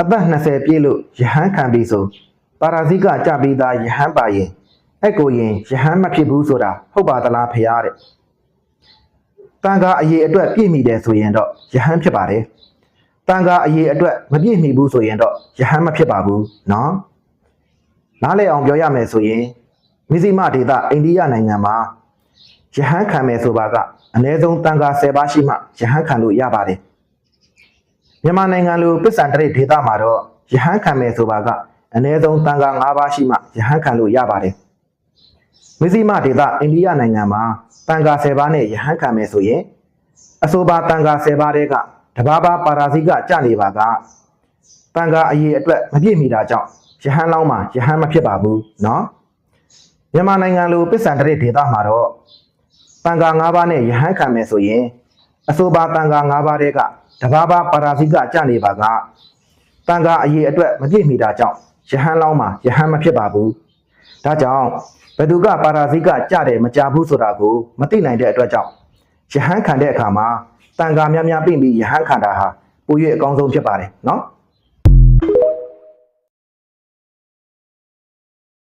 အသက်20ပြည့်လို့ယဟန်ခံပြီဆိုပါရာဇိကကြပြီးသားယဟန်ပါရင်အဲ့ကိုရင်ယဟန်မဖြစ်ဘူးဆိုတာဟုတ်ပါသလားဖေရတဲ့တန်ခါအရေးအတွက်ပြည့်မီတယ်ဆိုရင်တော့ယဟန်ဖြစ်ပါတယ်တန်ခါအရေးအတွက်မပြည့်မီဘူးဆိုရင်တော့ယဟန်မဖြစ်ပါဘူးနော်နားလည်အောင်ပြောရမယ်ဆိုရင်မဇ္ဈိမဒေသအိန္ဒိယနိုင်ငံမှာယဟန်ခံမယ်ဆိုပါကအနည်းဆုံးတန်ခါ10ပါးရှိမှယဟန်ခံလို့ရပါတယ်မြန်မာနိုင်ငံလိုပစ္စံတရိတ်ဒေသမှာတော့ယဟန်ခံမယ်ဆိုပါကအနည်းဆုံးတန်ခါ9ပါးရှိမှယဟန်ခံလို့ရပါတယ်မဇ္ဈိမဒေသအိန္ဒိယနိုင်ငံမှာတန်ခါ10ပါးနဲ့ယဟန်ခံမယ်ဆိုရင်အဆိုပါတန်ခါ10ပါးတဲ့ကတဘာဘာပါရာဇိကကြနေပါကတန်ခါအရေးအတွက်မပြည့်မီတာကြောင့်ယဟန်လောင်းမှာယဟန်မဖြစ်ပါဘူးနော်မြန်မာနိုင်ငံလိုပစ္စံတရိတ်ဒေသမှာတော့တန်ခါ9ပါးနဲ့ယဟန်ခံမယ်ဆိုရင်အဆိုပါတန်ခါ9ပါးတဲ့ကတဘာဘာပါရာဇိကကြနေပါကတန်ခါအရေးအတွက်မပြည့်မီတာကြောင့်ယဟန်လောင်းမှာယဟန်မဖြစ်ပါဘူးဒါကြောင့်ဘယ်သူကပါရာဇိကကြတယ်မကြဘူးဆိုတာကိုမသိနိုင်တဲ့အတွက်ကြောင့်ယဟန်ခံတဲ့အခါမှာတန်ခါများများပြင့်ပြီးယဟန်ခံတာဟာပို၍အကောင်းဆုံးဖြစ်ပါတယ်နော်